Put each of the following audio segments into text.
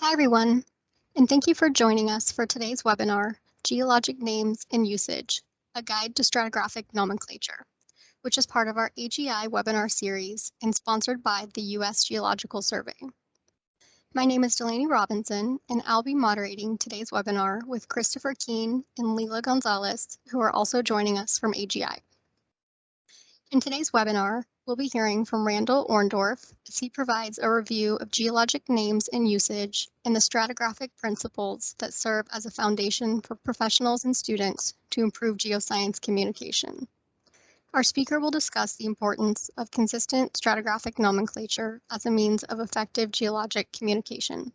Hi everyone, and thank you for joining us for today's webinar, Geologic Names and Usage, a Guide to Stratigraphic Nomenclature, which is part of our AGI webinar series and sponsored by the U.S. Geological Survey. My name is Delaney Robinson, and I'll be moderating today's webinar with Christopher Keene and Leila Gonzalez, who are also joining us from AGI. In today's webinar, we'll be hearing from Randall Orndorff as he provides a review of geologic names and usage and the stratigraphic principles that serve as a foundation for professionals and students to improve geoscience communication. Our speaker will discuss the importance of consistent stratigraphic nomenclature as a means of effective geologic communication,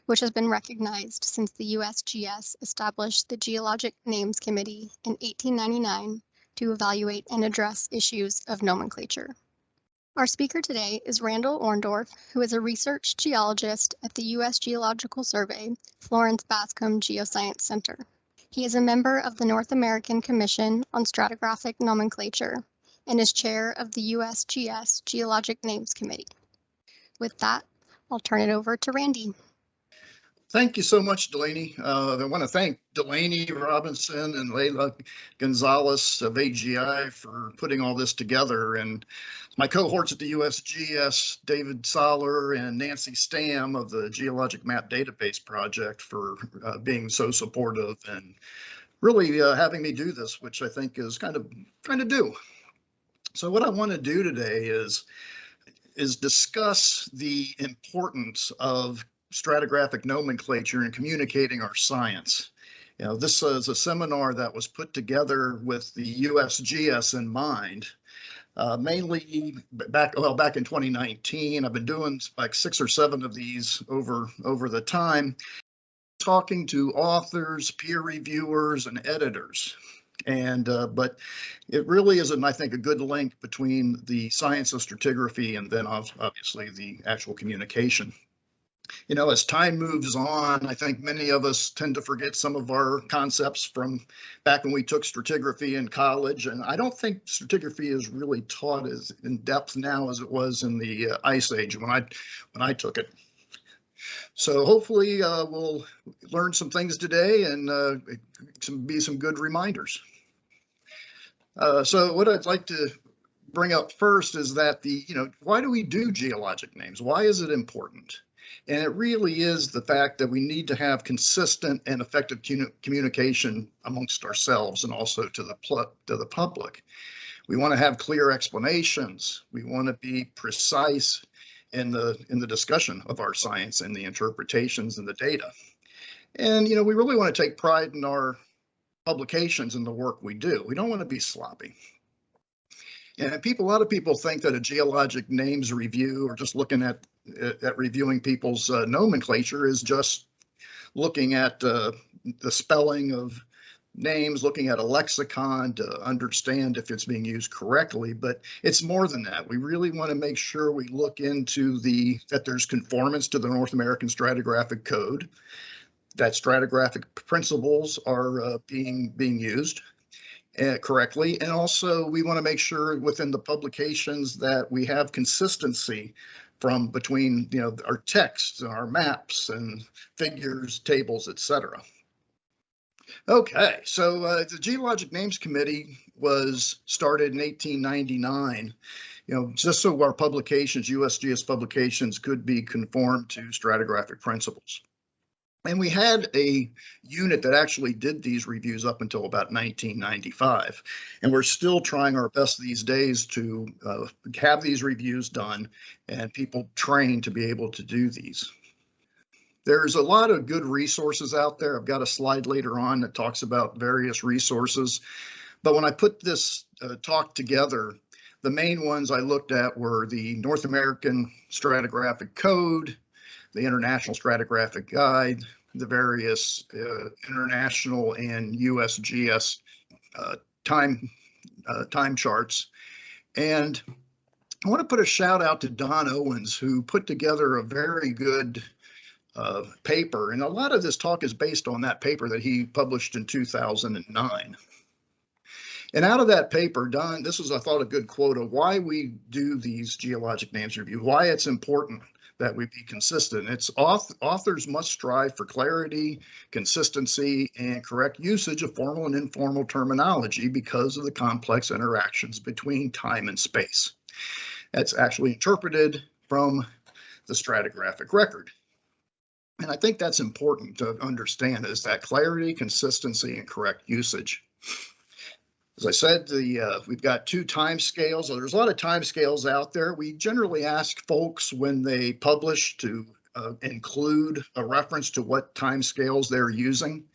which has been recognized since the USGS established the Geologic Names Committee in 1899 to evaluate and address issues of nomenclature. Our speaker today is Randall Orndorff, who is a research geologist at the U.S. Geological Survey, Florence Bascom Geoscience Center. He is a member of the North American Commission on Stratigraphic Nomenclature and is chair of the USGS Geologic Names Committee. With that, I'll turn it over to Randy. Thank you so much, Delaney. I want to thank Delaney Robinson and Leila Gonzalez of AGI for putting all this together, and my cohorts at the USGS, David Soller and Nancy Stam of the Geologic Map Database Project for being so supportive and really having me do this, which I think is kind of due. So what I want to do today is discuss the importance of stratigraphic nomenclature and communicating our science. You know, this is a seminar that was put together with the USGS in mind, mainly back in 2019. I've been doing like 6 or 7 of these over the time, talking to authors, peer reviewers, and editors. And but it really is, I think, a good link between the science of stratigraphy and then obviously the actual communication. You know, as time moves on, I think many of us tend to forget some of our concepts from back when we took stratigraphy in college. And I don't think stratigraphy is really taught as in depth now as it was in the Ice Age when I took it. So hopefully we'll learn some things today and be some good reminders. So what I'd like to bring up first is that why do we do geologic names? Why is it important? And it really is the fact that we need to have consistent and effective communication amongst ourselves and also to the public. We want to have clear explanations. We want to be precise in the discussion of our science and the interpretations and the data. And we really want to take pride in our publications and the work we do. We don't want to be sloppy. And a lot of people think that a geologic names review or just looking at reviewing people's nomenclature is just looking at the spelling of names, looking at a lexicon to understand if it's being used correctly. But it's more than that. We really want to make sure we look into that there's conformance to the North American Stratigraphic Code, that stratigraphic principles are being used correctly. And also we want to make sure within the publications that we have consistency between our texts and our maps and figures, tables, etc. Okay, so the Geologic Names Committee was started in 1899, just so our publications, USGS publications, could be conformed to stratigraphic principles. And we had a unit that actually did these reviews up until about 1995. And we're still trying our best these days to have these reviews done and people trained to be able to do these. There's a lot of good resources out there. I've got a slide later on that talks about various resources. But when I put this talk together, the main ones I looked at were the North American Stratigraphic Code, the International Stratigraphic Guide, the various international and USGS time charts. And I want to put a shout out to Don Owens, who put together a very good paper. And a lot of this talk is based on that paper that he published in 2009. And out of that paper, Don, this was, I thought, a good quote of why we do these geologic names review, why it's important that we be consistent. It's authors must strive for clarity, consistency, and correct usage of formal and informal terminology because of the complex interactions between time and space. That's actually interpreted from the stratigraphic record. And I think that's important to understand, is that clarity, consistency, and correct usage. As I said, we've got 2 time scales. So there's a lot of time scales out there. We generally ask folks when they publish to include a reference to what time scales they're using.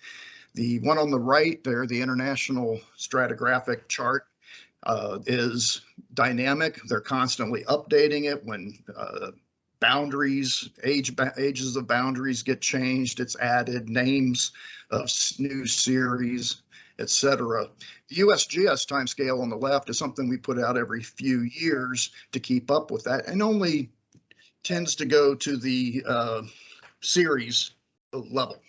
The one on the right there, the International Stratigraphic chart, is dynamic. They're constantly updating it when boundaries, ages of boundaries get changed. It's added, names of new series, etc. The USGS timescale on the left is something we put out every few years to keep up with that, and only tends to go to the series level.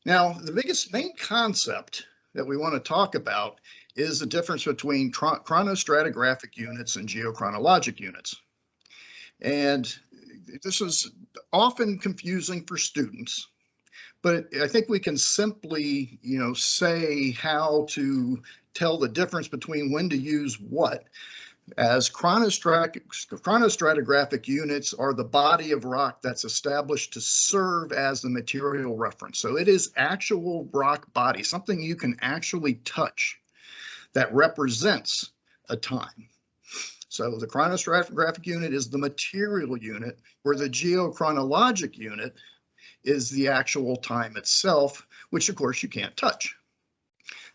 Now, the main concept that we want to talk about is the difference between chronostratigraphic units and geochronologic units. And this is often confusing for students, but I think we can simply, say how to tell the difference between when to use what, as chronostratigraphic units are the body of rock that's established to serve as the material reference. So it is actual rock body, something you can actually touch that represents a time. So the chronostratigraphic unit is the material unit, where the geochronologic unit is the actual time itself, which of course you can't touch.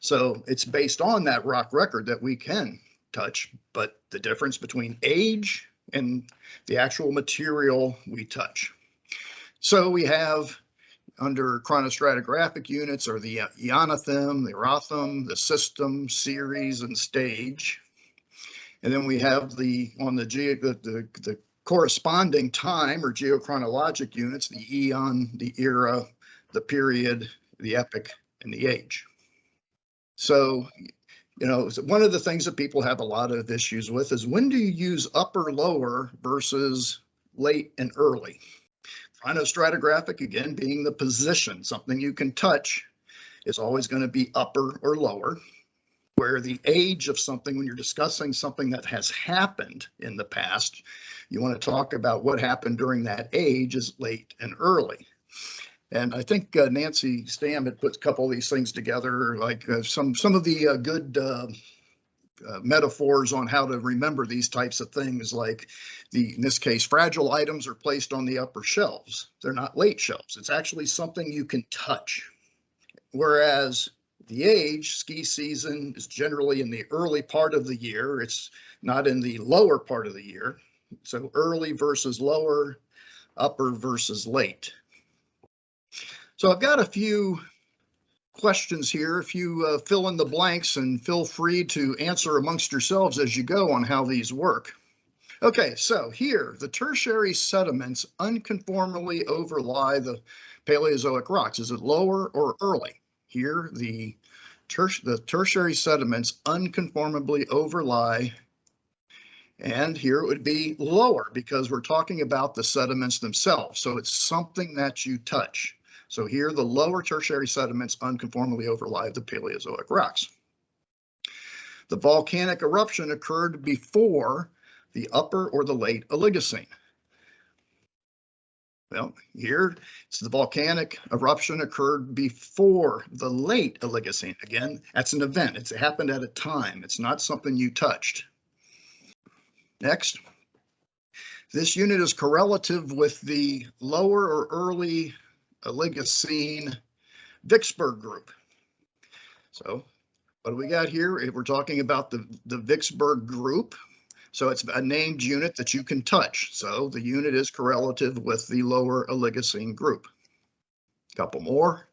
So it's based on that rock record that we can touch, but the difference between age and the actual material we touch. So we have, under chronostratigraphic units, are the ionothem, the erotham, the system, series, and stage. And then we have the corresponding time or geochronologic units, the eon, the era, the period, the epoch, and the age. So, one of the things that people have a lot of issues with is, when do you use upper, lower versus late and early? Chronostratigraphic, again, being the position, something you can touch, is always going to be upper or lower, where the age of something, when you're discussing something that has happened in the past, you want to talk about what happened during that age, is late and early. And I think Nancy Stam had put a couple of these things together, like some of the good metaphors on how to remember these types of things, like in this case, fragile items are placed on the upper shelves. They're not late shelves. It's actually something you can touch. Whereas the age, ski season, is generally in the early part of the year. It's not in the lower part of the year. So early versus lower, upper versus late. So I've got a few questions here. If you fill in the blanks, and feel free to answer amongst yourselves as you go on how these work. Okay, so here, the tertiary sediments unconformably overlie the Paleozoic rocks. Is it lower or early? Here, the tertiary sediments unconformably overlie, and here it would be lower because we're talking about the sediments themselves. So it's something that you touch. So here, the lower tertiary sediments unconformably overlie the Paleozoic rocks. The volcanic eruption occurred before the upper or the late Oligocene. Well, here, it's the volcanic eruption occurred before the late Oligocene. Again, that's an event. It's happened at a time. It's not something you touched. Next, this unit is correlative with the lower or early Oligocene Vicksburg group. So what do we got here? We're talking about the Vicksburg group. So it's a named unit that you can touch. So the unit is correlative with the lower Oligocene group. A couple more.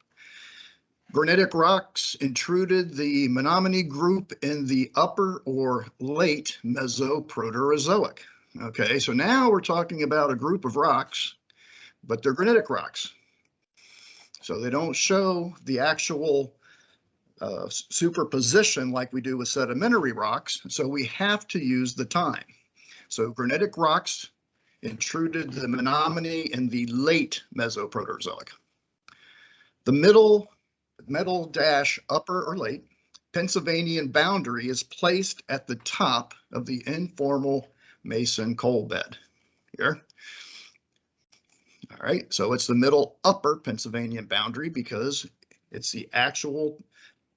Granitic rocks intruded the Menominee group in the upper or late Mesoproterozoic. Okay, so now we're talking about a group of rocks, but they're granitic rocks. So they don't show the actual superposition like we do with sedimentary rocks, so we have to use the time. So granitic rocks intruded the Menominee in the late Mesoproterozoic. The middle dash upper or late Pennsylvanian boundary is placed at the top of the informal Mason coal bed here. All right, so it's the middle upper Pennsylvanian boundary because it's the actual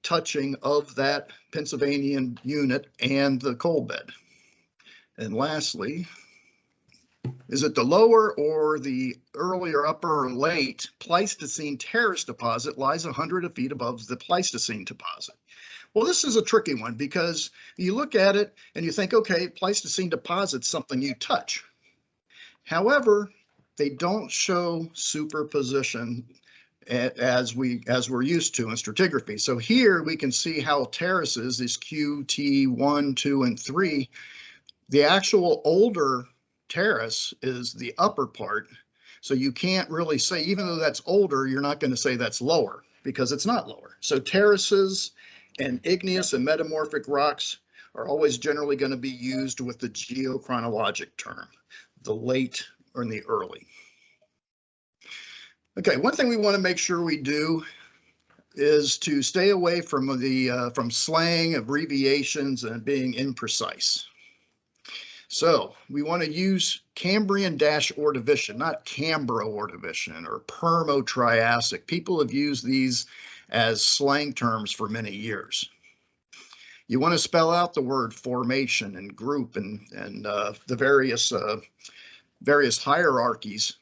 touching of that Pennsylvanian unit and the coal bed. And lastly, is it the lower or the earlier upper or late Pleistocene terrace deposit lies 100 feet above the Pleistocene deposit? Well, this is a tricky one because you look at it and you think, okay, Pleistocene deposit's something you touch. However, they don't show superposition as we're used to in stratigraphy. So here we can see how terraces, these Q, T, 1, 2, and 3, the actual older terrace is the upper part. So you can't really say, even though that's older, you're not going to say that's lower because it's not lower. So terraces and igneous and metamorphic rocks are always generally going to be used with the geochronologic term, the late or the early. Okay, one thing we want to make sure we do is to stay away from from slang, abbreviations, and being imprecise. So we want to use Cambrian Ordovician, not Cambro-Ordovician or Permo-Triassic. People have used these as slang terms for many years. You want to spell out the word formation and group and the various hierarchies.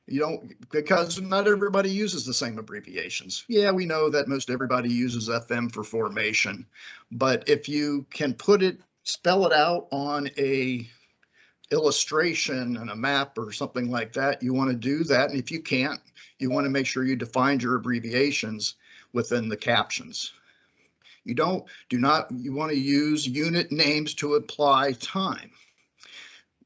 You don't, because not everybody uses the same abbreviations. Yeah, we know that most everybody uses FM for formation, but if you can spell it out on a illustration and a map or something like that, you want to do that. And if you can't, you want to make sure you define your abbreviations within the captions. You want to use unit names to apply time.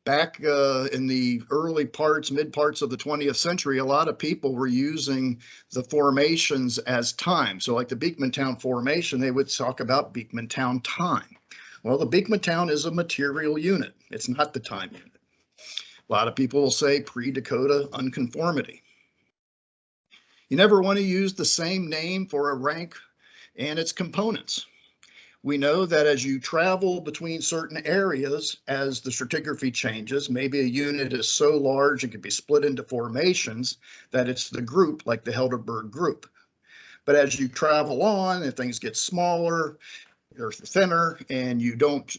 Back in the mid parts of the 20th century, a lot of people were using the formations as time. So like the Beekmantown formation, they would talk about Beekmantown time. Well, the Beekmantown is a material unit. It's not the time unit. A lot of people will say pre-Dakota unconformity. You never want to use the same name for a rank and its components. We know that as you travel between certain areas, as the stratigraphy changes, maybe a unit is so large it can be split into formations that it's the group, like the Helderberg group. But as you travel on and things get smaller or thinner and you don't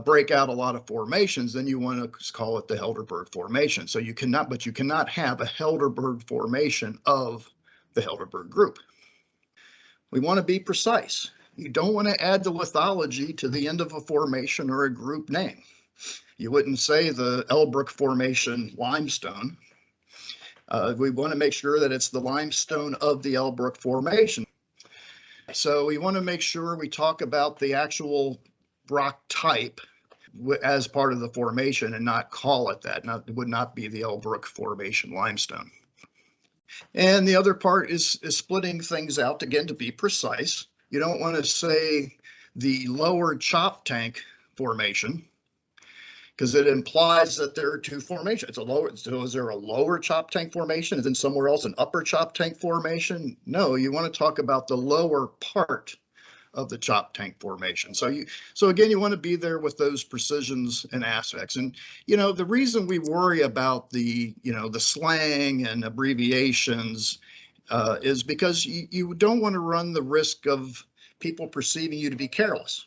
break out a lot of formations, then you want to call it the Helderberg formation. So you cannot have a Helderberg formation of the Helderberg group. We want to be precise. You don't want to add the lithology to the end of a formation or a group name. You wouldn't say the Elbrook Formation limestone. We want to make sure that it's the limestone of the Elbrook Formation. So we want to make sure we talk about the actual rock type as part of the formation and not call it that. It would not be the Elbrook Formation limestone. And the other part is splitting things out, again, to be precise. You don't want to say the lower chop tank formation because it implies that there are two formations. So is there a lower chop tank formation and then somewhere else an upper chop tank formation? No, you want to talk about the lower part of the chop tank formation. So again, you want to be there with those precisions and aspects. And the reason we worry about the slang and abbreviations is because you don't want to run the risk of people perceiving you to be careless.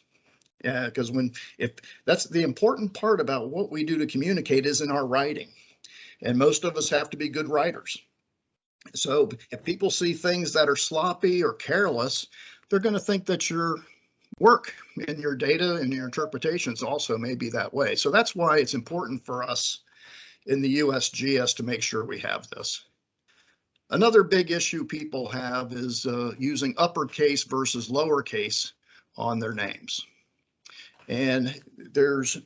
Yeah, because if that's the important part about what we do to communicate is in our writing, and most of us have to be good writers. So if people see things that are sloppy or careless, they're going to think that your work and your data and your interpretations also may be that way. So that's why it's important for us in the USGS to make sure we have this. Another big issue people have is using uppercase versus lowercase on their names. And there's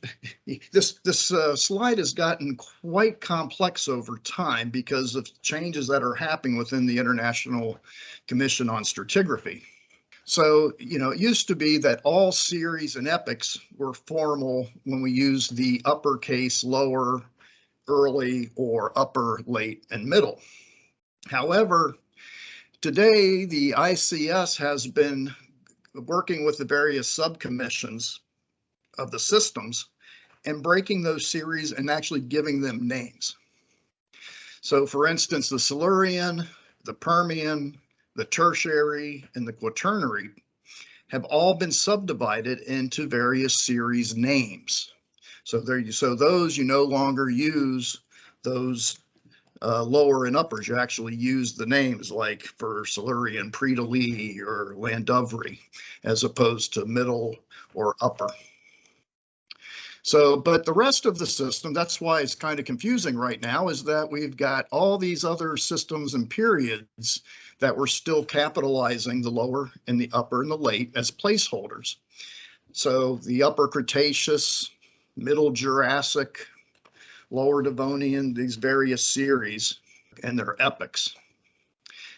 this slide has gotten quite complex over time because of changes that are happening within the International Commission on Stratigraphy. So, it used to be that all series and epochs were formal when we used the uppercase, lower, early or upper, late, and middle. However, today the ICS has been working with the various subcommissions of the systems and breaking those series and actually giving them names. So for instance, the Silurian, the Permian, the Tertiary, and the Quaternary have all been subdivided into various series names. So those you no longer use those lower and uppers. You actually use the names like for Silurian, Prix or Landuvry, as opposed to middle or upper. So, but the rest of the system, that's why it's kind of confusing right now, is that we've got all these other systems and periods that we're still capitalizing the lower and the upper and the late as placeholders. So the Upper Cretaceous, Middle Jurassic, Lower Devonian, these various series and their epochs.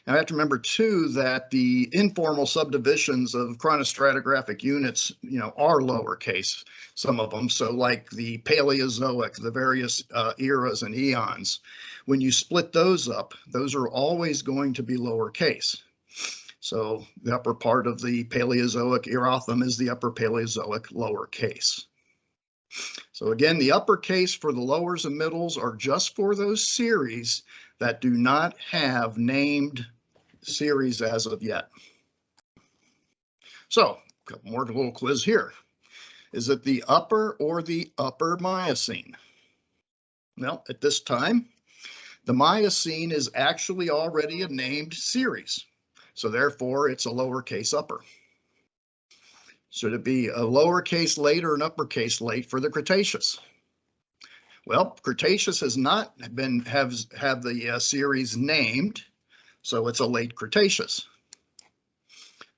Now I have to remember too that the informal subdivisions of chronostratigraphic units, are lowercase, some of them. So like the Paleozoic, the various eras and eons, when you split those up, those are always going to be lowercase. So the upper part of the Paleozoic Eotham is the Upper Paleozoic lowercase. So again, the uppercase for the lowers and middles are just for those series that do not have named series as of yet. So a couple more little quiz here. Is it the upper or the upper Miocene? Well, at this time, the Miocene is actually already a named series. So therefore, it's a lowercase upper. Should it be a lowercase late or an uppercase late for the Cretaceous? Well, Cretaceous has not have the series named, so it's a late Cretaceous.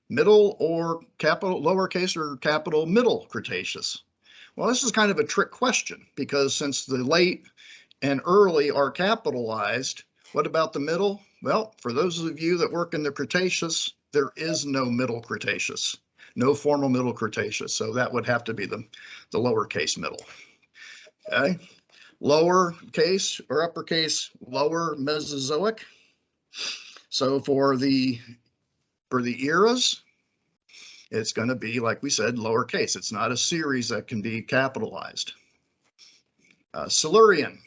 Middle or capital lowercase or capital middle Cretaceous? Well, this is kind of a trick question because since the late and early are capitalized, what about the middle? Well, for those of you that work in the Cretaceous, there is no middle Cretaceous, no formal middle Cretaceous. So that would have to be the lowercase middle. Okay. Lower case or uppercase lower Mesozoic. So for the eras, it's going to be, like we said, lowercase. It's not a series that can be capitalized. Silurian,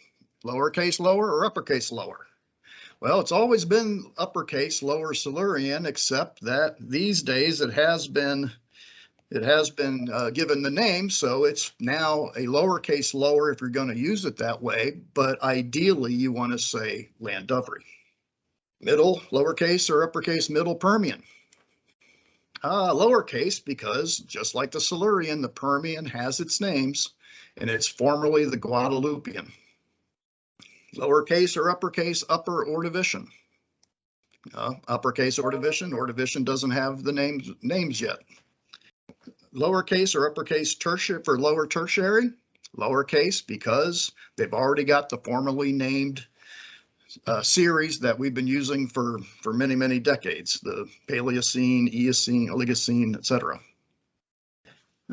lowercase lower or uppercase lower? Well, it's always been uppercase lower Silurian, except that these days it has been given the name, so it's now a lowercase lower if you're going to use it that way, but ideally you want to say Landuvry. Middle, lowercase or uppercase middle Permian? Lowercase, because just like the Silurian, the Permian has its names, and it's formerly the Guadalupian. Lowercase or uppercase upper Ordovician? Uppercase Ordovician doesn't have the names yet. Lowercase or uppercase tertiary for lower tertiary? Lowercase, because they've already got the formally named series that we've been using for many, many decades, the Paleocene, Eocene, Oligocene, etc.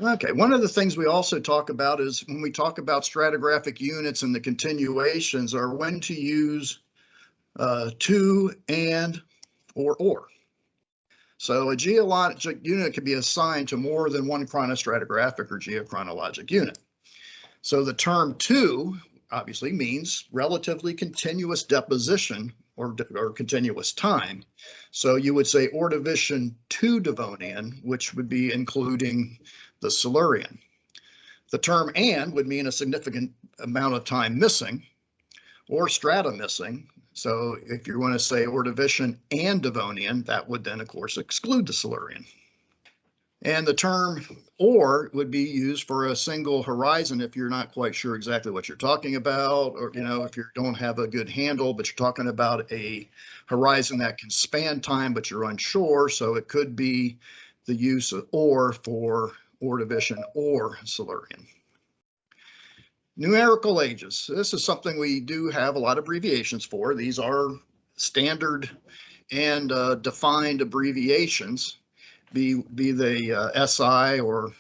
Okay, one of the things we also talk about is when we talk about stratigraphic units and the continuations are when to use to, and, or. So a geologic unit can be assigned to more than one chronostratigraphic or geochronologic unit. So the term to obviously means relatively continuous deposition or continuous time. So you would say Ordovician to Devonian, which would be including the Silurian. The term and would mean a significant amount of time missing or strata missing. So if you want to say Ordovician and Devonian, that would then of course exclude the Silurian. And the term or would be used for a single horizon if you're not quite sure exactly what you're talking about, or if you don't have a good handle, but you're talking about a horizon that can span time, but you're unsure. So it could be the use of or for Ordovician or Silurian. Numerical ages. This is something we do have a lot of abbreviations for. These are standard and defined abbreviations. Be they SI or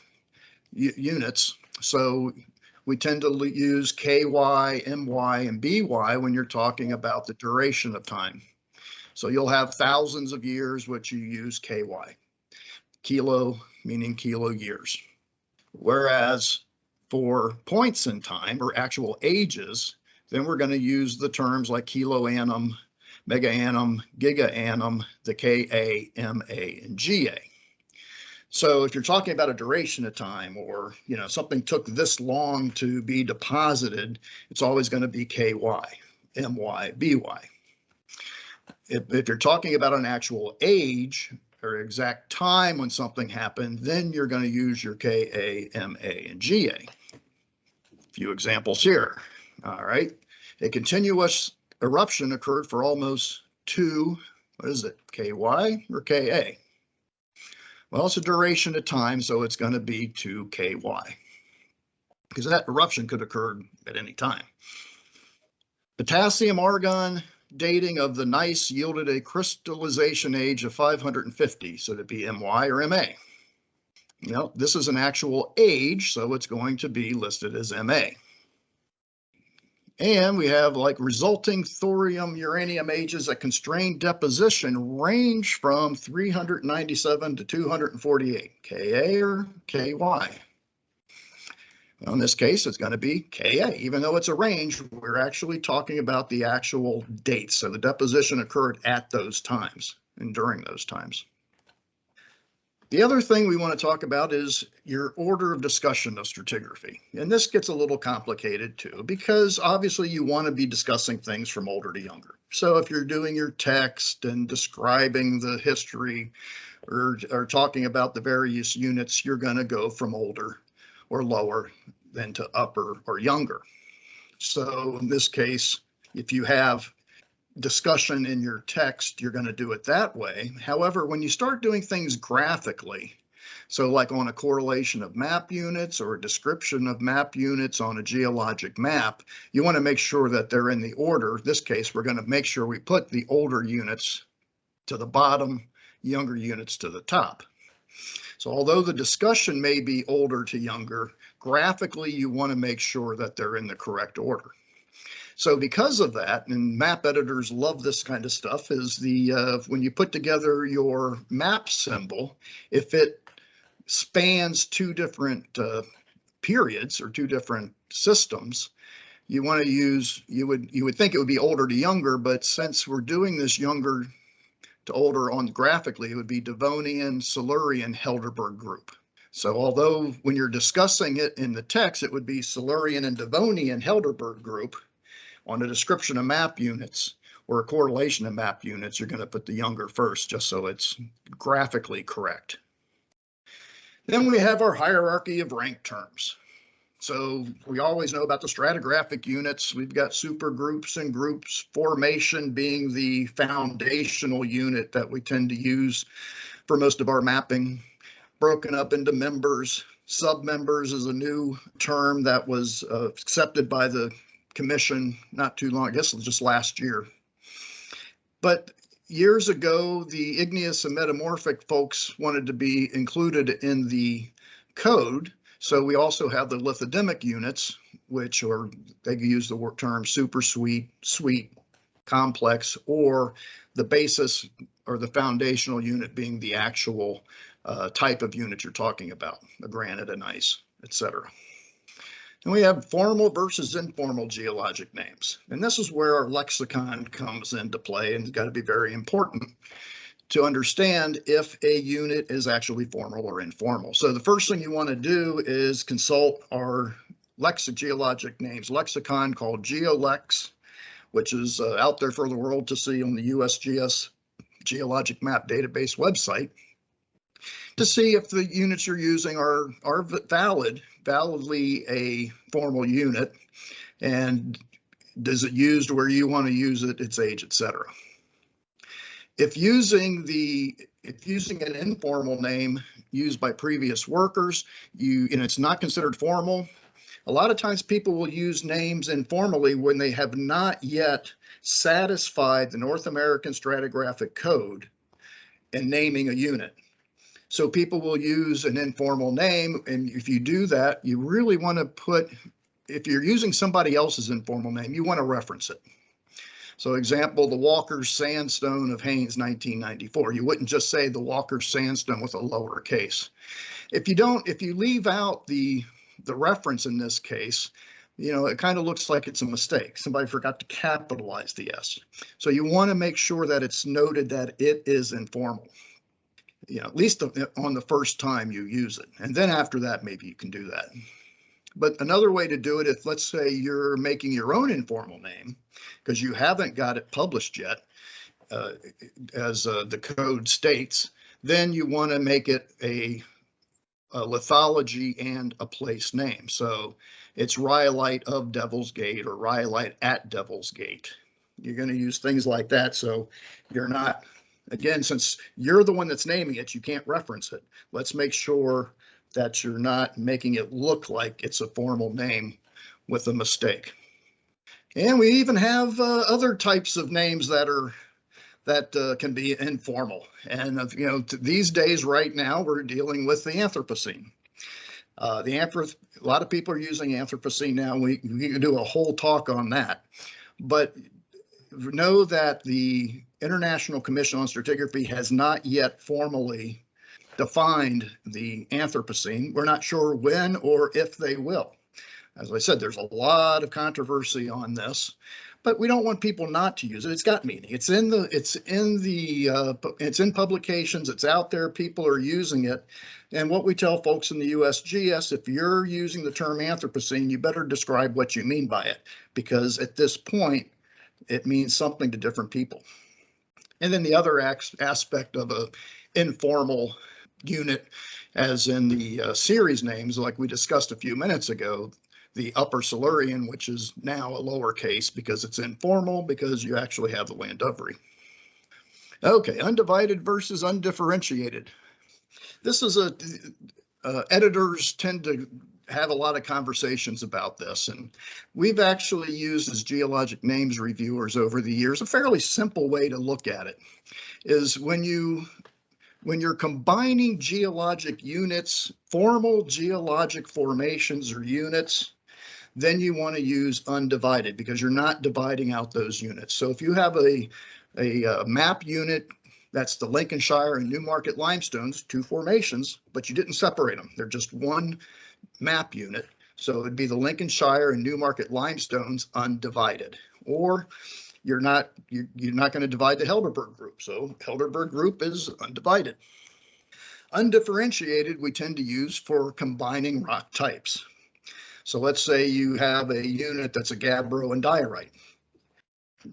units. So we tend to use KY, MY, and BY when you're talking about the duration of time. So you'll have thousands of years, which you use KY. Kilo meaning kilo years. Whereas for points in time or actual ages, then we're going to use the terms like kiloannum, megaannum, gigaannum, the Ka, Ma, and Ga. So if you're talking about a duration of time, or something took this long to be deposited, it's always going to be Ky, My, By. If you're talking about an actual age or exact time when something happened, then you're going to use your Ka, Ma, and Ga. A few examples here. All right. A continuous eruption occurred for almost 2, what is it, Ky or Ka? Well, it's a duration of time, so it's going to be 2 Ky, because that eruption could occur at any time. Potassium argon dating of the gneiss yielded a crystallization age of 550, so it'd be My or Ma. This is an actual age, so it's going to be listed as Ma. And we have like resulting thorium uranium ages at constrained deposition range from 397 to 248, Ka or Ky. Well, in this case, it's going to be Ka. Even though it's a range, we're actually talking about the actual dates. So the deposition occurred at those times and during those times. The other thing we want to talk about is your order of discussion of stratigraphy. And this gets a little complicated too, because obviously you want to be discussing things from older to younger. So if you're doing your text and describing the history or talking about the various units, you're going to go from older or lower than to upper or younger. So in this case, if you have discussion in your text, you're going to do it that way. However, when you start doing things graphically, so like on a correlation of map units or a description of map units on a geologic map, you want to make sure that they're in the order. In this case, we're going to make sure we put the older units to the bottom, younger units to the top. So although the discussion may be older to younger, graphically you want to make sure that they're in the correct order. So because of that, and map editors love this kind of stuff, is when you put together your map symbol, if it spans 2 different periods or 2 different systems, you want to use, you would think it would be older to younger, but since we're doing this younger to older on graphically, it would be Devonian, Silurian, Helderberg group. So although when you're discussing it in the text, it would be Silurian and Devonian Helderberg group, on a description of map units or a correlation of map units, you're going to put the younger first, just so it's graphically correct. Then we have our hierarchy of rank terms. So we always know about the stratigraphic units. We've got supergroups and groups, formation being the foundational unit that we tend to use for most of our mapping, broken up into members. Submembers is a new term that was accepted by the Commission not too long, I guess it was just last year. But years ago, the igneous and metamorphic folks wanted to be included in the code. So we also have the lithidemic units, which are, they use the term supersweet, sweet, complex, or the basis or the foundational unit being the actual type of unit you're talking about, a granite, a gneiss, etc. And we have formal versus informal geologic names. And this is where our lexicon comes into play, and it's got to be very important to understand if a unit is actually formal or informal. So the first thing you want to do is consult our geologic names lexicon called GeoLex, which is out there for the world to see on the USGS Geologic Map Database website, to see if the units you're using are validly a formal unit, and does it used where you want to use it, its age, etc. If using an informal name used by previous workers, and it's not considered formal, a lot of times people will use names informally when they have not yet satisfied the North American Stratigraphic Code in naming a unit. So people will use an informal name, and if you do that, you really want to put if you're using somebody else's informal name, you want to reference it. So example, the Walker's Sandstone of Haynes, 1994. You wouldn't just say the Walker's Sandstone with a lowercase. If you leave out the reference in this case, it kind of looks like it's a mistake. Somebody forgot to capitalize the S. So you want to make sure that it's noted that it is informal. At least on the first time you use it. And then after that, maybe you can do that. But another way to do it, if let's say you're making your own informal name, because you haven't got it published yet, as the code states, then you want to make it a lithology and a place name. So it's Rhyolite of Devil's Gate or Rhyolite at Devil's Gate. You're going to use things like that. So you're not, again, since you're the one that's naming it, you can't reference it. Let's make sure that you're not making it look like it's a formal name with a mistake. And we even have other types of names that can be informal. And these days, right now, we're dealing with the Anthropocene. A lot of people are using Anthropocene now. We can do a whole talk on that. But know that the International Commission on Stratigraphy has not yet formally defined the Anthropocene. We're not sure when or if they will. As I said, there's a lot of controversy on this, but we don't want people not to use it. It's got meaning. It's in publications. It's out there. People are using it. And what we tell folks in the USGS, if you're using the term Anthropocene, you better describe what you mean by it, because at this point, it means something to different people. And then the other aspect of an informal unit, as in the series names, like we discussed a few minutes ago, the Upper Silurian, which is now a lowercase because it's informal, because you actually have the Landovery. Okay, undivided versus undifferentiated. This is editors tend to have a lot of conversations about this, and we've actually used as geologic names reviewers over the years a fairly simple way to look at it is when you're combining geologic units, formal geologic formations or units, then you want to use undivided because you're not dividing out those units. So if you have a map unit, that's the Lincolnshire and Newmarket limestones, two formations, but you didn't separate them. They're just one map unit. So it'd be the Lincolnshire and Newmarket limestones undivided. Or you're not going to divide the Helderberg group. So Helderberg group is undivided. Undifferentiated we tend to use for combining rock types. So let's say you have a unit that's a gabbro and diorite.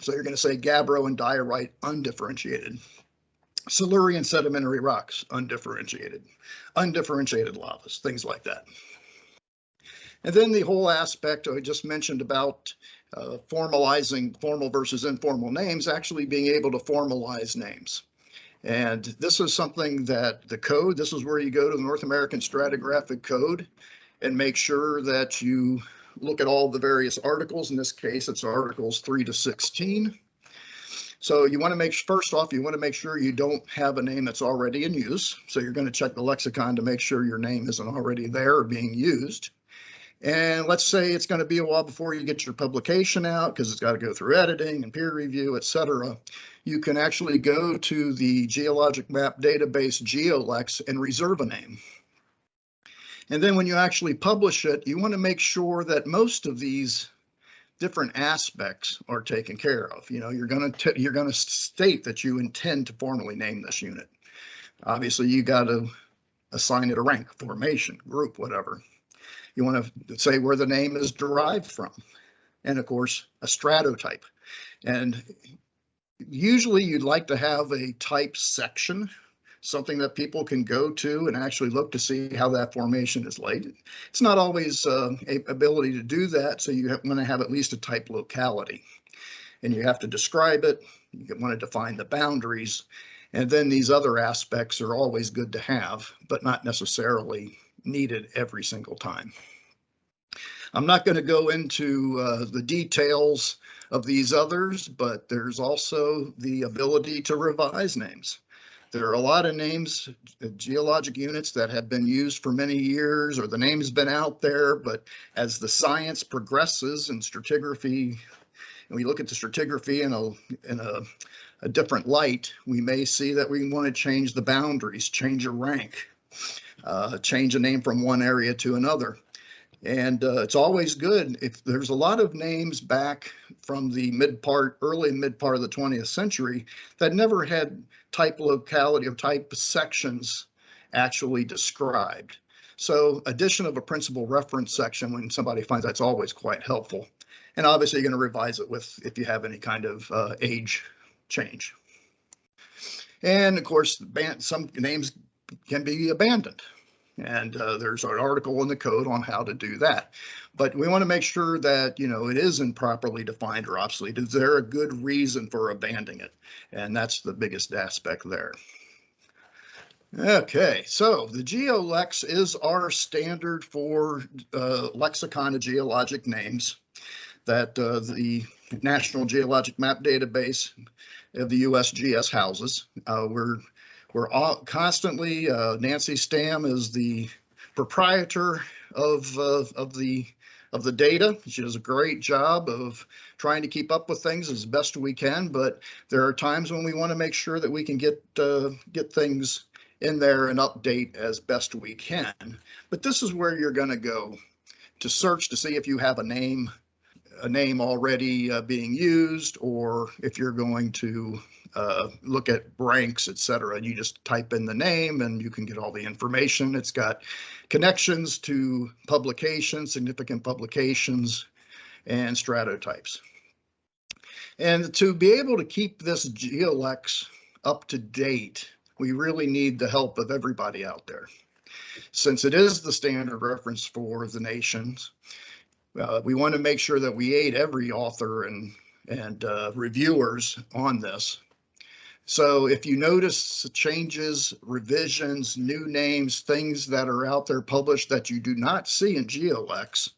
So you're going to say gabbro and diorite undifferentiated. Silurian sedimentary rocks undifferentiated. Undifferentiated lavas, things like that. And then the whole aspect I just mentioned about formalizing formal versus informal names, actually being able to formalize names. And this is something that the code, this is where you go to the North American Stratigraphic Code and make sure that you look at all the various articles. In this case, it's articles 3 to 16. So you want to make, first off, you want to make sure you don't have a name that's already in use. So you're going to check the lexicon to make sure your name isn't already there or being used. And let's say it's going to be a while before you get your publication out because it's got to go through editing and peer review, etc. You can actually go to the geologic map database GeoLex and reserve a name. And then when you actually publish it, you want to make sure that most of these different aspects are taken care of. You're going to state that you intend to formally name this unit. Obviously, you got to assign it a rank, formation, group, whatever. You want to say where the name is derived from, and of course, a stratotype. And usually you'd like to have a type section, something that people can go to and actually look to see how that formation is laid. It's not always an ability to do that, so you want to have at least a type locality. And you have to describe it, you want to define the boundaries, and then these other aspects are always good to have, but not necessarily needed every single time. I'm not going to go into the details of these others, but there's also the ability to revise names. There are a lot of names, geologic units that have been used for many years, or the name's been out there, but as the science progresses in stratigraphy, and we look at the stratigraphy in a different light, we may see that we want to change the boundaries, change a rank, change a name from one area to another. And it's always good if there's a lot of names back from the early mid part of the 20th century that never had type locality or type sections actually described. So addition of a principal reference section when somebody finds that's always quite helpful. And obviously you're going to revise it with if you have any kind of age change. And of course, some names can be abandoned. And there's an article in the code on how to do that. But we want to make sure that, it isn't properly defined or obsolete. Is there a good reason for abandoning it? And that's the biggest aspect there. Okay, so the GeoLex is our standard for lexicon of geologic names that the National Geologic Map Database of the USGS houses. We're all constantly, Nancy Stam is the proprietor of the data. She does a great job of trying to keep up with things as best we can, but there are times when we want to make sure that we can get things in there and update as best we can. But this is where you're going to go to search to see if you have a name already being used, or if you're going to look at ranks, etc. You just type in the name and you can get all the information. It's got connections to publications, significant publications, and stratotypes. And to be able to keep this GeoLex up to date, we really need the help of everybody out there. Since it is the standard reference for the nations, we want to make sure that we aid every author and reviewers on this. So if you notice changes, revisions, new names, things that are out there published that you do not see in GeoLex,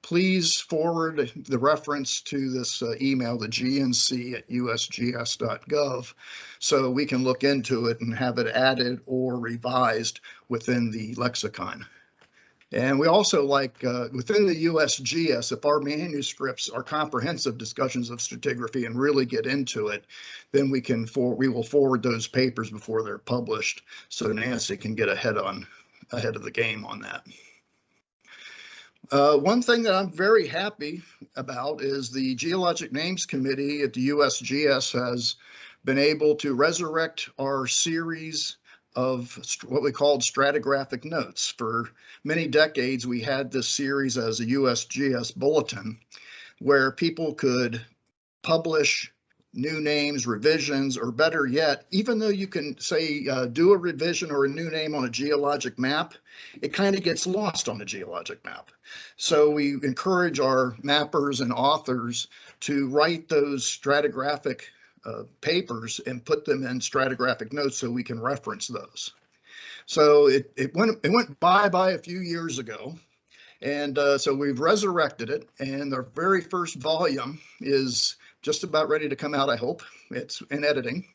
please forward the reference to this email, the gnc@usgs.gov, so we can look into it and have it added or revised within the lexicon. And we also like within the USGS, if our manuscripts are comprehensive discussions of stratigraphy and really get into it, then we will forward those papers before they're published, so Nancy can get ahead of the game on that. One thing that I'm very happy about is the Geologic Names Committee at the USGS has been able to resurrect our series of what we called stratigraphic notes. For many decades, we had this series as a USGS bulletin where people could publish new names, revisions, or better yet, even though you can say do a revision or a new name on a geologic map, it kind of gets lost on the geologic map. So we encourage our mappers and authors to write those stratigraphic papers and put them in stratigraphic notes so we can reference those. So it went bye a few years ago, and so we've resurrected it, and the very first volume is just about ready to come out, I hope. It's in editing,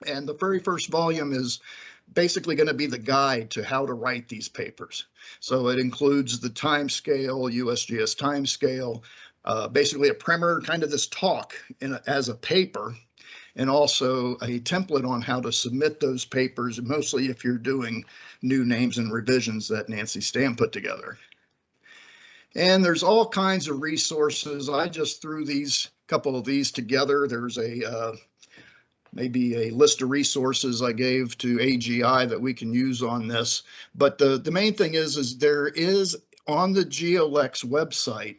and the very first volume is basically going to be the guide to how to write these papers. So it includes the time scale, USGS time scale, basically a primer, kind of this talk as a paper, and also a template on how to submit those papers, mostly if you're doing new names and revisions that Nancy Stam put together. And there's all kinds of resources. I just threw couple of these together. There's maybe a list of resources I gave to AGI that we can use on this. But the main thing is there is on the GeoLex website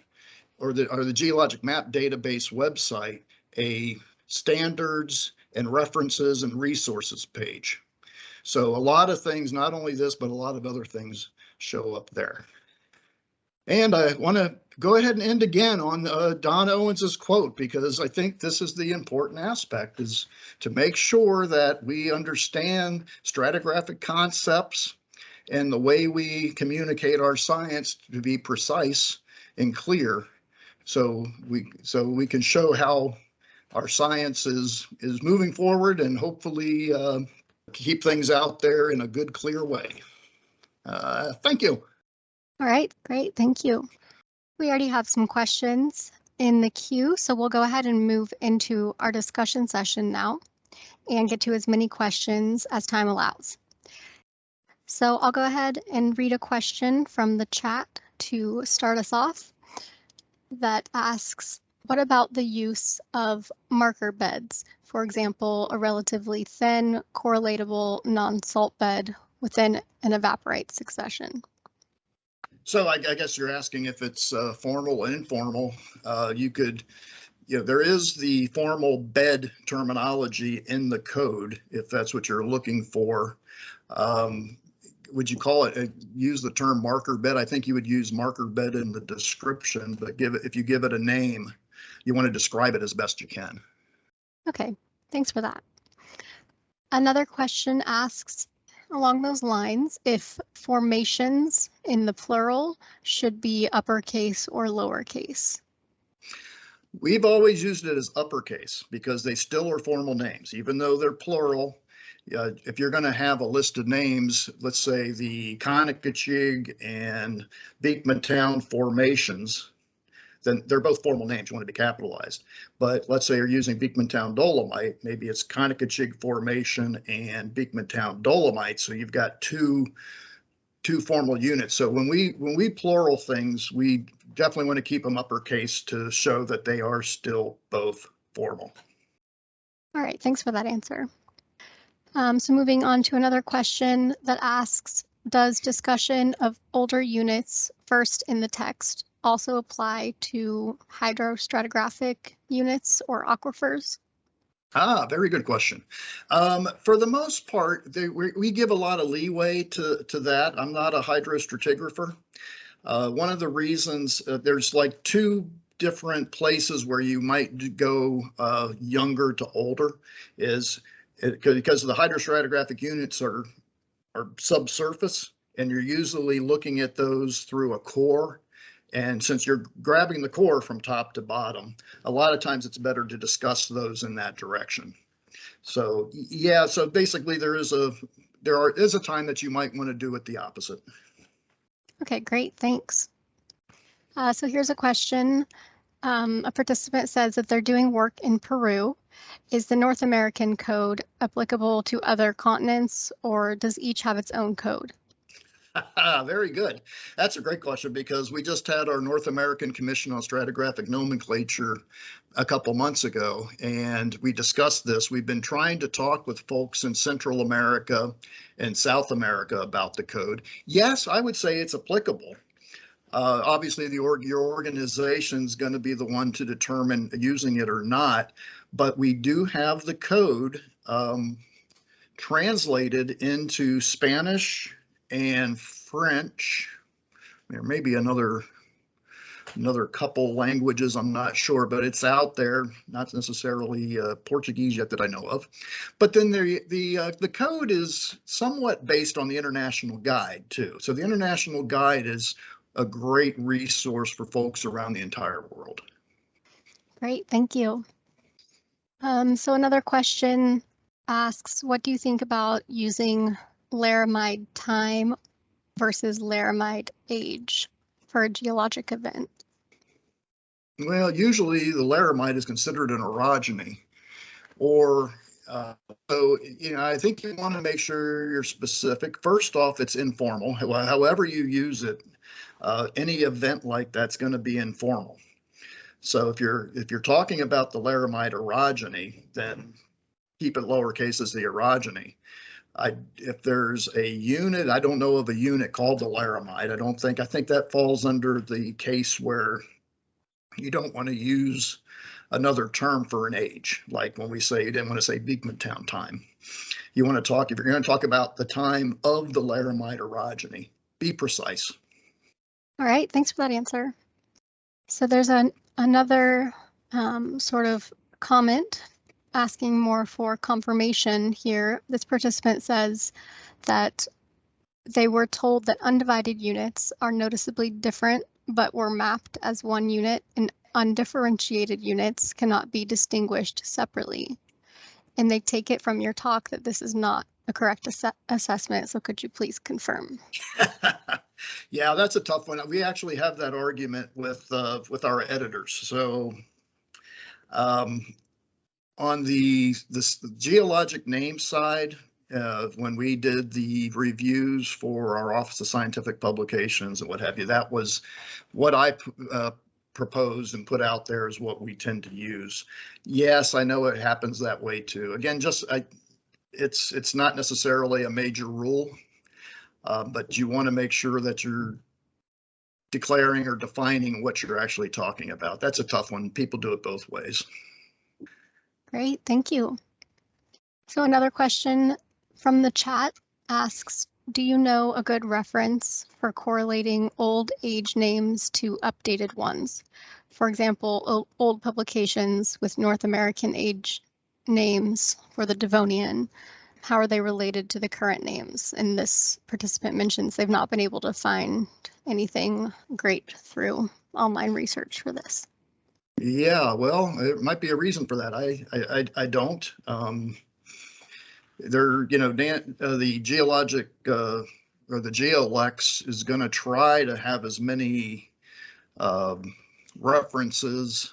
or the Geologic Map Database website a standards and references and resources page. So a lot of things, not only this, but a lot of other things show up there. And I want to go ahead and end again on Don Owens's quote, because I think this is the important aspect, is to make sure that we understand stratigraphic concepts and the way we communicate our science to be precise and clear, so we can show how our science is moving forward and hopefully keep things out there in a good, clear way. Thank you. All right, great, thank you. We already have some questions in the queue, so we'll go ahead and move into our discussion session now and get to as many questions as time allows. So I'll go ahead and read a question from the chat to start us off that asks, what about the use of marker beds? For example, a relatively thin, correlatable non-salt bed within an evaporite succession. So I guess you're asking if it's formal and informal. There is the formal bed terminology in the code, if that's what you're looking for. Would you call it, use the term marker bed? I think you would use marker bed in the description, but if you give it a name, you want to describe it as best you can. Okay, thanks for that. Another question asks, along those lines, if formations in the plural should be uppercase or lowercase. We've always used it as uppercase because they still are formal names, even though they're plural. If you're going to have a list of names, let's say the Chronostratigraphic and Beekmantown formations, then they're both formal names. You want to be capitalized. But let's say you're using Beekmantown Dolomite, maybe it's Chronostratigraphic Formation and Beekmantown Dolomite. So you've got two formal units. So when we plural things, we definitely want to keep them uppercase to show that they are still both formal. All right, thanks for that answer. So moving on to another question that asks, does discussion of older units first in the text also apply to hydrostratigraphic units or aquifers? Very good question. For the most part, we give a lot of leeway to that. I'm not a hydrostratigrapher. One of the reasons there's like two different places where you might go younger to older is because the hydrostratigraphic units are subsurface, and you're usually looking at those through a core. And since you're grabbing the core from top to bottom, a lot of times it's better to discuss those in that direction. So yeah, so basically there is a time that you might want to do it the opposite. Okay, great, thanks. So here's a question. A participant says that they're doing work in Peru. Is the North American code applicable to other continents, or does each have its own code? Very good. That's a great question because we just had our North American Commission on Stratigraphic Nomenclature a couple months ago, and we discussed this. We've been trying to talk with folks in Central America and South America about the code. Yes, I would say it's applicable. Obviously, your organization is going to be the one to determine using it or not, but we do have the code translated into Spanish and French. There may be another couple languages, I'm not sure, but it's out there, not necessarily Portuguese yet that I know of. But then the code is somewhat based on the International Guide too. So the International Guide is a great resource for folks around the entire world. Great, thank you. So another question asks, what do you think about using Laramide time versus Laramide age for a geologic event? Well, usually the Laramide is considered an orogeny, or so I think you want to make sure you're specific. First off, it's informal. However you use it, any event like that's going to be informal. So if you're talking about the Laramide orogeny, then keep it lowercase as the orogeny. If there's a unit, I don't know of a unit called the Laramide. I think that falls under the case where you don't want to use another term for an age. Like when we say, you didn't want to say Beekmantown time. You want to talk, if you're going to talk about the time of the Laramide orogeny, be precise. All right, thanks for that answer. So there's another sort of comment asking more for confirmation here. This participant says that they were told that undivided units are noticeably different, but were mapped as one unit, and undifferentiated units cannot be distinguished separately. And they take it from your talk that this is not a correct assessment. So could you please confirm? Yeah, that's a tough one. We actually have that argument with our editors. So on the geologic name side, when we did the reviews for our Office of Scientific Publications and what have you, that was what I proposed and put out there is what we tend to use. Yes, I know it happens that way too. Again, it's not necessarily a major rule, but you want to make sure that you're declaring or defining what you're actually talking about. That's a tough one. People do it both ways. Great, thank you. So another question from the chat asks, do you know a good reference for correlating old age names to updated ones? For example, old publications with North American age names for the Devonian. How are they related to the current names? And this participant mentions they've not been able to find anything great through online research for this. Yeah, well, there might be a reason for that. I don't. The geologic or the GeoLex is going to try to have as many references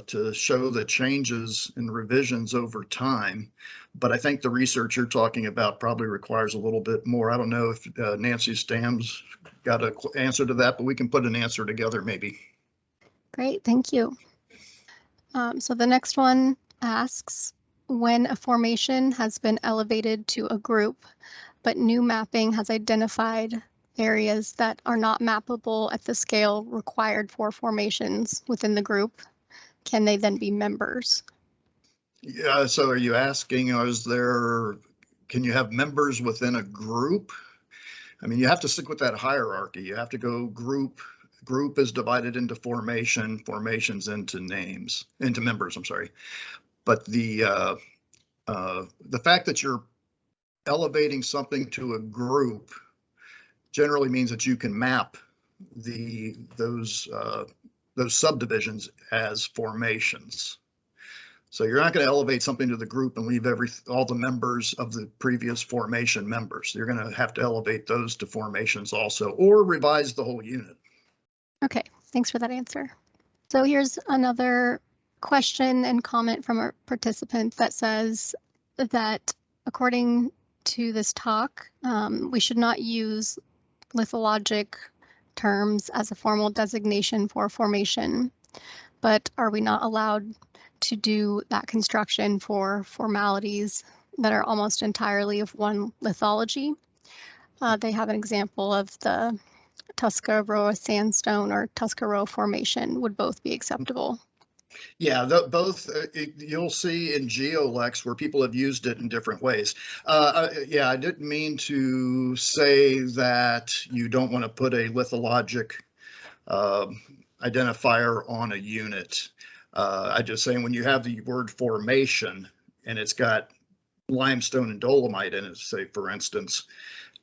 to show the changes and revisions over time. But I think the research you're talking about probably requires a little bit more. I don't know if Nancy Stam's got an answer to that, but we can put an answer together maybe. Great, thank you. So the next one asks, when a formation has been elevated to a group, but new mapping has identified areas that are not mappable at the scale required for formations within the group, can they then be members? Yeah, so are you asking, can you have members within a group? I mean, you have to stick with that hierarchy. You have to go group is divided into formations into members, I'm sorry. But the fact that you're elevating something to a group generally means that you can map those subdivisions as formations. So you're not going to elevate something to the group and leave all the members of the previous formation members. You're going to have to elevate those to formations also, or revise the whole unit. Okay, thanks for that answer. So here's another question and comment from a participant that says that according to this talk, we should not use lithologic terms as a formal designation for formation, but are we not allowed to do that construction for formalities that are almost entirely of one lithology? They have an example of the Tuscarora sandstone or Tuscarora formation would both be acceptable. Yeah, both you'll see in GeoLex where people have used it in different ways. Yeah, I didn't mean to say that you don't want to put a lithologic identifier on a unit. I just saying when you have the word formation and it's got limestone and dolomite in it, say for instance,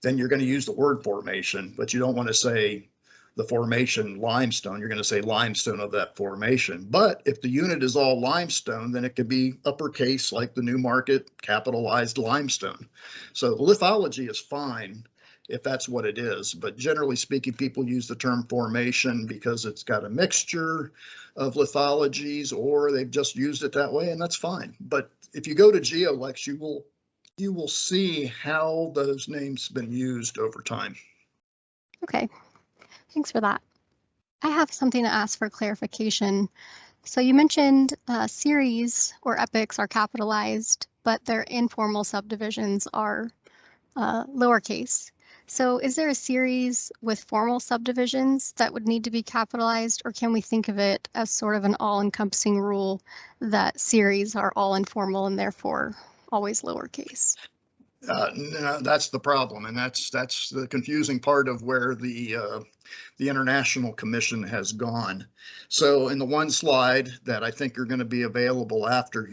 then you're going to use the word formation, but you don't want to say the formation limestone. You're going to say limestone of that formation. But if the unit is all limestone, then it could be uppercase like the Newmarket capitalized limestone. So the lithology is fine if that's what it is. But generally speaking, people use the term formation because it's got a mixture of lithologies, or they've just used it that way, and that's fine. But if you go to GeoLex, you will see how those names have been used over time. Okay, thanks for that. I have something to ask for clarification. So you mentioned series or epochs are capitalized, but their informal subdivisions are lowercase. So is there a series with formal subdivisions that would need to be capitalized, or can we think of it as sort of an all-encompassing rule that series are all informal and therefore always lowercase? No, that's the problem, and that's the confusing part of where the International Commission has gone. So in the one slide that I think are going to be available after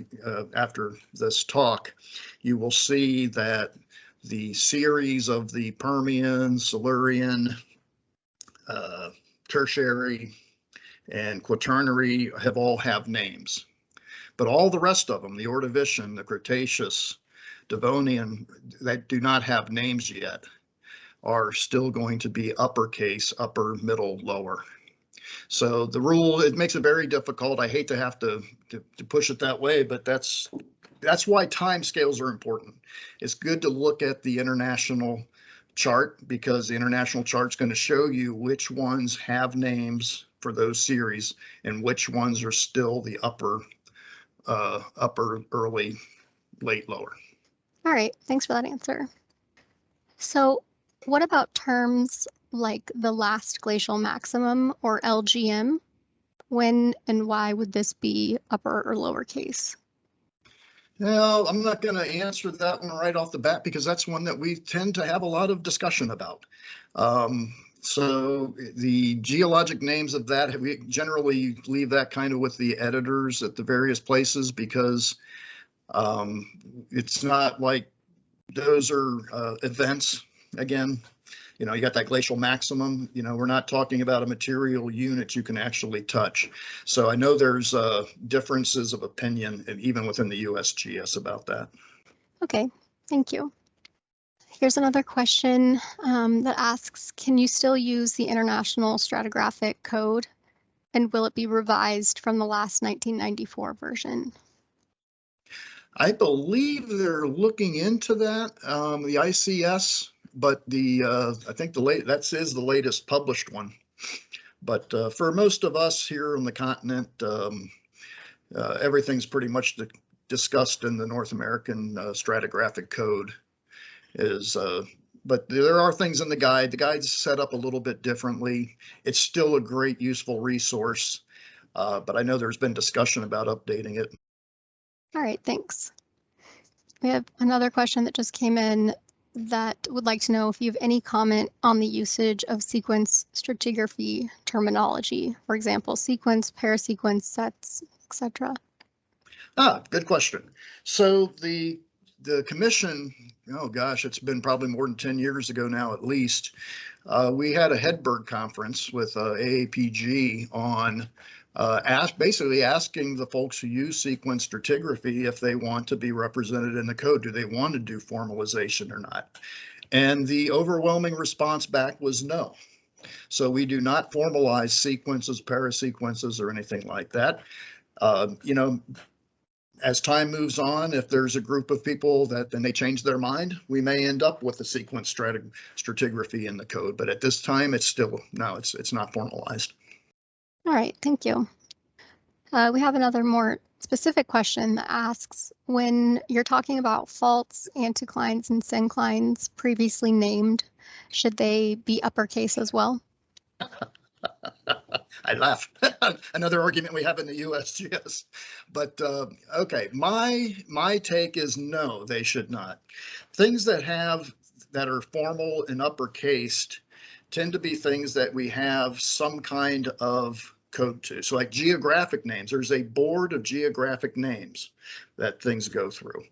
this talk, you will see that the series of the Permian, Silurian, Tertiary, and Quaternary all have names. But all the rest of them, the Ordovician, the Cretaceous, Devonian that do not have names yet are still going to be uppercase, upper, middle, lower. So the rule, it makes it very difficult. I hate to have to push it that way, but that's why time scales are important. It's good to look at the international chart because the international chart's going to show you which ones have names for those series and which ones are still the upper, early, late, lower. All right, thanks for that answer. So what about terms like the last glacial maximum or LGM? When and why would this be upper or lowercase? Well, I'm not going to answer that one right off the bat because that's one that we tend to have a lot of discussion about. So the geologic names of that, we generally leave that kind of with the editors at the various places because it's not like those are events. Again, you know, you got that glacial maximum, you know, we're not talking about a material unit you can actually touch. So I know there's differences of opinion and even within the USGS about that. Okay, thank you. Here's another question that asks, can you still use the International Stratigraphic Code? And will it be revised from the last 1994 version? I believe they're looking into that, the ICS, but I think that is the latest published one. But for most of us here on the continent, everything's pretty much discussed in the North American Stratigraphic Code. But there are things in the guide. The guide's set up a little bit differently. It's still a great, useful resource, but I know there's been discussion about updating it. All right, thanks. We have another question that just came in that would like to know if you have any comment on the usage of sequence stratigraphy terminology, for example, sequence, parasequence, sets, etc. Good question. So the commission, oh gosh, it's been probably more than 10 years ago now at least. We had a Hedberg conference with AAPG on basically asking the folks who use sequence stratigraphy if they want to be represented in the code. Do they want to do formalization or not? And the overwhelming response back was no. So we do not formalize sequences, parasequences, or anything like that. You know, as time moves on, if there's a group of people that then they change their mind, we may end up with a sequence stratigraphy in the code. But at this time, it's still, no, it's not formalized. All right, thank you. We have another more specific question that asks, when you're talking about faults, anticlines, and synclines previously named, should they be uppercase as well? I laugh. Another argument we have in the USGS. But okay, my take is no, they should not. Things that are formal and uppercased tend to be things that we have some kind of code to. So like geographic names, there's a board of geographic names that things go through.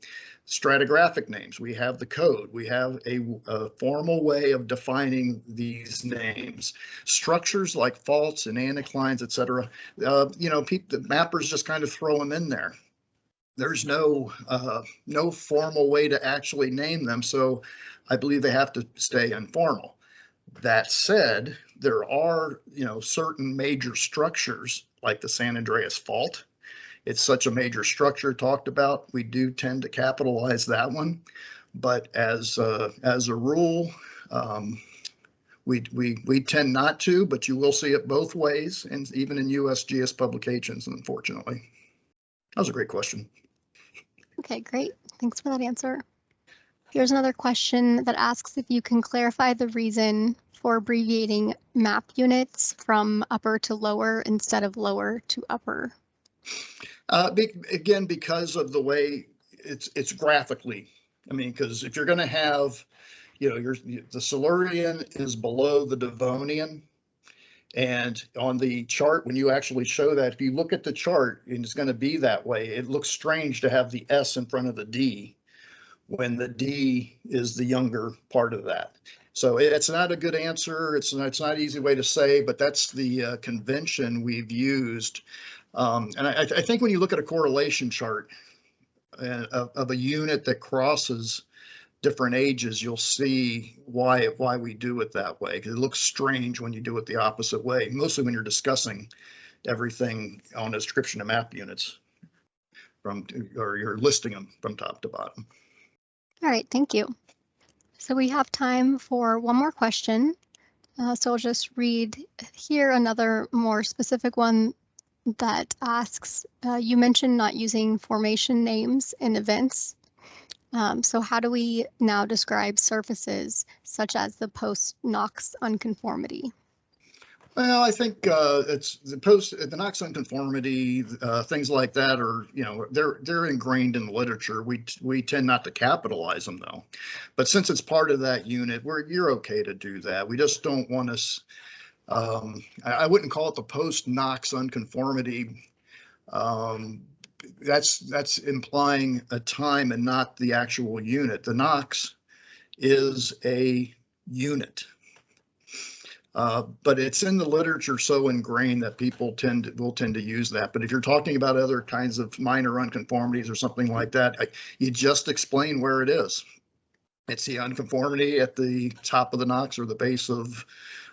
Stratigraphic names, we have the code. We have a formal way of defining these names. Structures like faults and anticlines, etc. You know, the mappers just kind of throw them in there. There's no formal way to actually name them, so I believe they have to stay informal. That said, there are, you know, certain major structures like the San Andreas Fault. It's such a major structure talked about. We do tend to capitalize that one, but as a rule, we tend not to. But you will see it both ways, and even in USGS publications, unfortunately. That was a great question. Okay, great. Thanks for that answer. Here's another question that asks if you can clarify the reason for abbreviating map units from upper to lower instead of lower to upper. Again, because of the way it's graphically. I mean, because if you're going to have, you know, the Silurian is below the Devonian, and on the chart, when you actually show that, if you look at the chart, and it's going to be that way, it looks strange to have the S in front of the D when the D is the younger part of that. So it's not a good answer. It's not an easy way to say, but that's the convention we've used. And I think when you look at a correlation chart, of a unit that crosses different ages, you'll see why we do it that way, because it looks strange when you do it the opposite way, mostly when you're discussing everything on a description of map units or you're listing them from top to bottom. All right, thank you. So we have time for one more question. So I'll just read here another more specific one that asks, you mentioned not using formation names in events. So how do we now describe surfaces such as the post-Knox unconformity? Well, I think it's the Knox unconformity, things like that are, they're ingrained in the literature. We tend not to capitalize them though, but since it's part of that unit, you're okay to do that. We just don't want us. I wouldn't call it the post-Knox unconformity. That's implying a time and not the actual unit. The Knox is a unit. But it's in the literature so ingrained that people will tend to use that. But if you're talking about other kinds of minor unconformities or something like that, you just explain where it is. It's the unconformity at the top of the Knox or the base of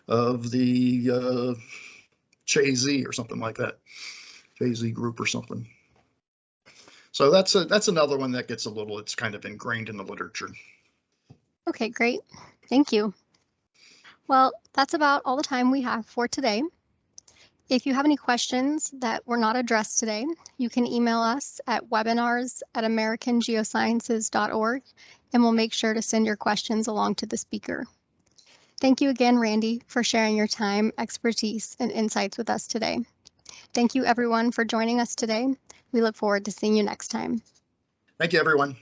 the Che-Z or something like that, Che-Z group or something. So that's another one that gets it's kind of ingrained in the literature. Okay, great. Thank you. Well, that's about all the time we have for today. If you have any questions that were not addressed today, you can email us at webinars@americangeosciences.org, and we'll make sure to send your questions along to the speaker. Thank you again, Randy, for sharing your time, expertise, and insights with us today. Thank you, everyone, for joining us today. We look forward to seeing you next time. Thank you, everyone.